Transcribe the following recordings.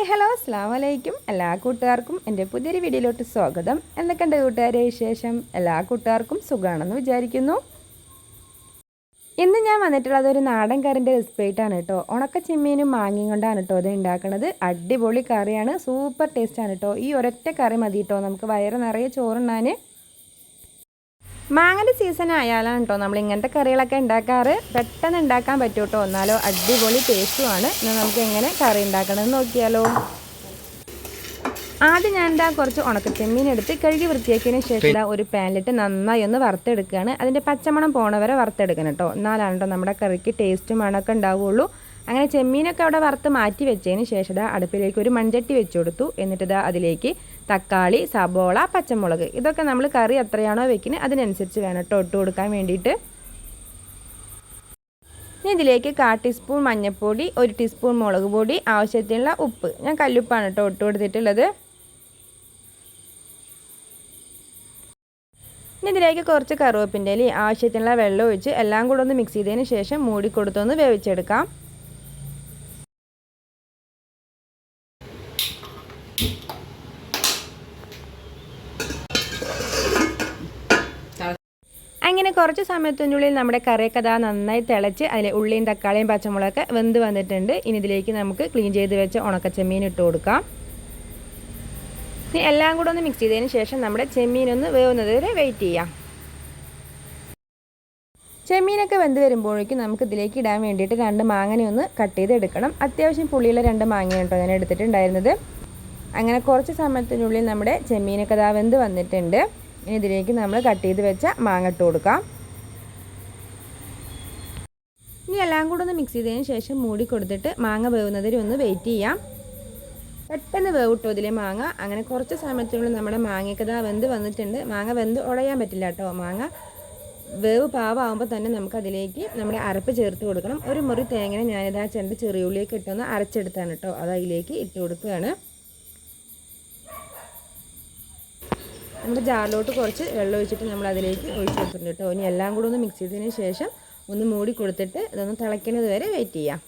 Hi hello അസ്സലാമു അലൈക്കും. എല്ലാ കൂട്ടുകാർക്കും എൻ്റെ പുതിയൊരു വീഡിയോയിലോട്ട് സ്വാഗതം. എന്തൊക്കെയുണ്ട് കൂട്ടുകാരെ വിശേഷം? എല്ലാ കൂട്ടുകാർക്കും സുഖമാണെന്ന് വിചാരിക്കുന്നു. ഇന്ന് ഞാൻ വന്നിട്ടുള്ളത് ഒരു നാടൻ കറിൻ്റെ റെസിപ്പി ആയിട്ടാണ് കേട്ടോ. ഉണക്ക ചെമ്മീനും മാങ്ങയും കൊണ്ടാണ് കേട്ടോ ഇത് ഉണ്ടാക്കുന്നത്. അടിപൊളി കറിയാണ്, സൂപ്പർ ടേസ്റ്റാണ് കേട്ടോ. ഈ ഒരൊറ്റ കറി മതി കേട്ടോ നമുക്ക് വയറ് നിറയെ ചോറുണ്ണാൻ. മാങ്ങയുടെ സീസൺ ആയാലാണ് കേട്ടോ നമ്മൾ ഇങ്ങനത്തെ കറികളൊക്കെ ഉണ്ടാക്കാറ്. പെട്ടെന്ന് ഉണ്ടാക്കാൻ പറ്റും കേട്ടോ, എന്നാലോ അടിപൊളി ടേസ്റ്റുമാണ്. എന്നാൽ നമുക്ക് എങ്ങനെ കറി ഉണ്ടാക്കണമെന്ന് നോക്കിയാലോ. ആദ്യം ഞാൻ കുറച്ച് ഉണക്കച്ചെമ്മീൻ എടുത്ത് കഴുകി വൃത്തിയാക്കിയതിന് ശേഷം ഒരു പാനിലിട്ട് നന്നായി ഒന്ന് വറുത്തെടുക്കുകയാണ്. അതിൻ്റെ പച്ചമണം പോണ വരെ വറുത്തെടുക്കണം കേട്ടോ, എന്നാലാണ് കേട്ടോ നമ്മുടെ കറിക്ക് ടേസ്റ്റും മണമൊക്കെ ഉണ്ടാവുകയുള്ളൂ. അങ്ങനെ ചെമ്മീനൊക്കെ അവിടെ വറുത്ത് മാറ്റി വെച്ചതിന് ശേഷം അടുപ്പിലേക്ക് ഒരു മൺചട്ടി വെച്ച് കൊടുത്തു. എന്നിട്ട് അതിലേക്ക് തക്കാളി, സബോള, പച്ചമുളക്, ഇതൊക്കെ നമ്മൾ കറി എത്രയാണോ വെക്കുന്നത് അതിനനുസരിച്ച് വേണം കേട്ടോ ഇട്ട് കൊടുക്കാൻ വേണ്ടിയിട്ട്. ഇനി ഇതിലേക്ക് 1/4 ടീസ്പൂൺ മഞ്ഞൾപ്പൊടി, 1 ടീസ്പൂൺ മുളക് പൊടി, ആവശ്യത്തിനുള്ള ഉപ്പ്, ഞാൻ കല്ലുപ്പാണ് കേട്ടോ ഇട്ട് കൊടുത്തിട്ടുള്ളത്. ഇനി ഇതിലേക്ക് കുറച്ച് കറുവേപ്പിൻ്റെ ഇല, ആവശ്യത്തിനുള്ള വെള്ളം ഒഴിച്ച് എല്ലാം കൂടെ ഒന്ന് മിക്സ് ചെയ്തതിന് ശേഷം മൂടി കൊടുത്തൊന്ന് വേവിച്ചെടുക്കാം. അങ്ങനെ കുറച്ച് സമയത്തിനുള്ളിൽ നമ്മുടെ കറിയൊക്കെ നന്നായി തിളച്ച് അതിൽ ഉള്ളിയും തക്കാളിയും പച്ചമുളകൊക്കെ വെന്ത് വന്നിട്ടുണ്ട്. ഇനി ഇതിലേക്ക് നമുക്ക് ക്ലീൻ ചെയ്ത് വെച്ച ഉണക്കച്ചെമ്മീൻ ഇട്ട് കൊടുക്കാം. ഇനി എല്ലാം കൂടെ ഒന്ന് മിക്സ് ചെയ്തതിന് ശേഷം നമ്മുടെ ചെമ്മീനൊന്ന് വേവുന്നത് വരെ വെയിറ്റ് ചെയ്യാം. ചെമ്മീനൊക്കെ വെന്ത് വരുമ്പോഴേക്കും നമുക്ക് ഇതിലേക്ക് ഇടാൻ വേണ്ടിയിട്ട് 2 മാങ്ങനെ ഒന്ന് കട്ട് ചെയ്തെടുക്കണം. അത്യാവശ്യം പുളിയുള്ള 2 മാങ്ങയാണ് കേട്ടോ ഞാൻ എടുത്തിട്ടുണ്ടായിരുന്നത്. അങ്ങനെ കുറച്ച് സമയത്തിനുള്ളിൽ നമ്മുടെ ചെമ്മീനൊക്കെ വെന്ത് വന്നിട്ടുണ്ട്. ഇനി ഇതിലേക്ക് നമ്മൾ കട്ട് ചെയ്ത് വെച്ച മാങ്ങ ഇട്ട് കൊടുക്കാം. ഇനി എല്ലാം കൂടെ ഒന്ന് മിക്സ് ചെയ്തതിന് ശേഷം മൂടി കൊടുത്തിട്ട് മാങ്ങ വേവുന്നതിന് ഒന്ന് വെയിറ്റ് ചെയ്യാം. പെട്ടെന്ന് വേവിട്ടോ ഇതിലെ മാങ്ങ. അങ്ങനെ കുറച്ച് സമയത്തിനുള്ളിൽ നമ്മുടെ മാങ്ങയൊക്കെ വെന്ത് വന്നിട്ടുണ്ട്. മാങ്ങ വെന്ത് ഉടയാൻ പറ്റില്ല കേട്ടോ. മാങ്ങ വേവ് പാവാകുമ്പോൾ തന്നെ നമുക്ക് അതിലേക്ക് നമ്മുടെ അരപ്പ് ചേർത്ത് കൊടുക്കണം. ഒരു മുറി തേങ്ങനെ ഞാനിതാ ചെറിയുള്ളിയൊക്കെ ഇട്ടൊന്ന് അരച്ചെടുത്താണ് കേട്ടോ അത് അതിലേക്ക് ഇട്ട് കൊടുക്കുകയാണ്. നമ്മുടെ ജാറിലോട്ട് കുറച്ച് വെള്ളം ഒഴിച്ചിട്ട് നമ്മൾ അതിലേക്ക് ഒഴിച്ച് കൊടുത്തിട്ടുണ്ട് കേട്ടോ. ഇനി എല്ലാം കൂടെ ഒന്ന് മിക്സ് ചെയ്തതിന് ശേഷം ഒന്ന് മൂടി കൊടുത്തിട്ട് ഇതൊന്ന് തിളയ്ക്കുന്നത് വരെ വെയിറ്റ് ചെയ്യാം.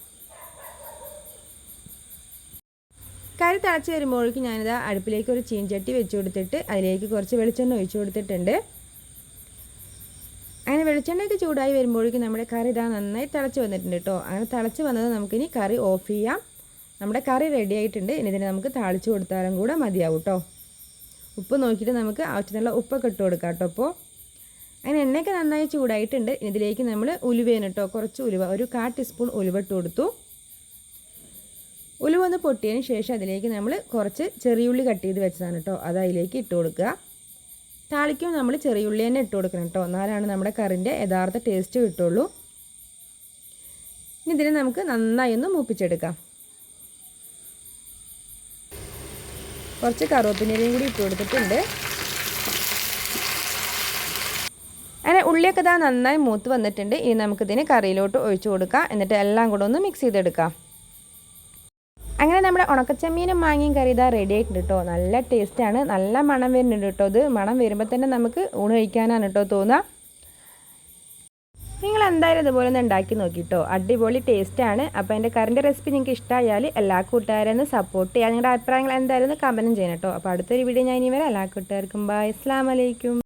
കറി തിളച്ച് വരുമ്പോഴേക്കും ഞാനിതാ അടുപ്പിലേക്ക് ഒരു ചീൻചട്ടി വെച്ച് കൊടുത്തിട്ട് അതിലേക്ക് കുറച്ച് വെളിച്ചെണ്ണ ഒഴിച്ച് കൊടുത്തിട്ടുണ്ട്. അങ്ങനെ വെളിച്ചെണ്ണയൊക്കെ ചൂടായി വരുമ്പോഴേക്കും നമ്മുടെ കറി നന്നായി തിളച്ച് വന്നിട്ടുണ്ട് കേട്ടോ. അങ്ങനെ തിളച്ച് വന്നത് നമുക്കിനി കറി ഓഫ് ചെയ്യാം. നമ്മുടെ കറി റെഡി ആയിട്ടുണ്ട്. ഇനി ഇതിനെ നമുക്ക് താളിച്ച് കൊടുത്താലും കൂടെ മതിയാവും കേട്ടോ. ഉപ്പ് നോക്കിയിട്ട് നമുക്ക് ആവശ്യത്തിനുള്ള ഉപ്പൊക്കെ ഇട്ട് കൊടുക്കാം കേട്ടോ. അപ്പോൾ അങ്ങനെ എണ്ണയൊക്കെ നന്നായി ചൂടായിട്ടുണ്ട്. ഇതിലേക്ക് നമ്മൾ ഉലുവയാണ് കേട്ടോ, കുറച്ച് ഉലുവ, ഒരു 1/4 ടീസ്പൂൺ ഉലുവ ഇട്ട് കൊടുത്തു. ഉലുവ ഒന്ന് പൊട്ടിയതിന് ശേഷം അതിലേക്ക് നമ്മൾ കുറച്ച് ചെറിയുള്ളി കട്ട് ചെയ്ത് വെച്ചതാണ് കേട്ടോ അത് അതിലേക്ക് ഇട്ട് കൊടുക്കുക. താളിക്കും നമ്മൾ ചെറിയുള്ളി തന്നെ ഇട്ട് കൊടുക്കണം കേട്ടോ, എന്നാലാണ് നമ്മുടെ കറിൻ്റെ യഥാർത്ഥ ടേസ്റ്റ് കിട്ടുള്ളൂ. ഇനി ഇതിനെ നമുക്ക് നന്നായി ഒന്ന് മൂപ്പിച്ചെടുക്കാം. കുറച്ച് കറുവേപ്പിലയും കൂടി ഇട്ട് കൊടുത്തിട്ടുണ്ട്. അങ്ങനെ ഉള്ളിയൊക്കെ നന്നായി മൂത്ത് വന്നിട്ടുണ്ട്. ഇനി നമുക്കിതിന് കറിയിലോട്ട് ഒഴിച്ചു കൊടുക്കാം. എന്നിട്ട് എല്ലാം കൂടെ ഒന്ന് മിക്സ് ചെയ്തെടുക്കാം. അങ്ങനെ നമ്മുടെ ഉണക്കച്ചെമ്മീനും മാങ്ങയും കറി റെഡി ആയിട്ടുണ്ട് കേട്ടോ. നല്ല ടേസ്റ്റാണ്, നല്ല മണം വരുന്നുണ്ട് കേട്ടോ. ഇത് മണം വരുമ്പോൾ തന്നെ നമുക്ക് ഊണ് കഴിക്കാനാണ് കേട്ടോ തോന്നുക. നിങ്ങൾ എന്തായാലും ഇതുപോലെ ഒന്ന് ഉണ്ടാക്കി നോക്കിട്ടോ, അടിപൊളി ടേസ്റ്റാണ്. അപ്പോൾ എൻ്റെ കറിൻ്റെ റെസിപ്പി നിങ്ങൾക്ക് ഇഷ്ടമായാൽ എല്ലാ കൂട്ടുകാരെയും സപ്പോർട്ട് ചെയ്യുക. നിങ്ങളുടെ അഭിപ്രായങ്ങൾ എന്തായാലും കമൻറ്റും ചെയ്യണം കേട്ടോ. അപ്പോൾ അടുത്തൊരു വീഡിയോ ഞാൻ ഇനി വരാം. എല്ലാ കൂട്ടുകാർക്കും ബൈ, അസ്സലാമു അലൈക്കും.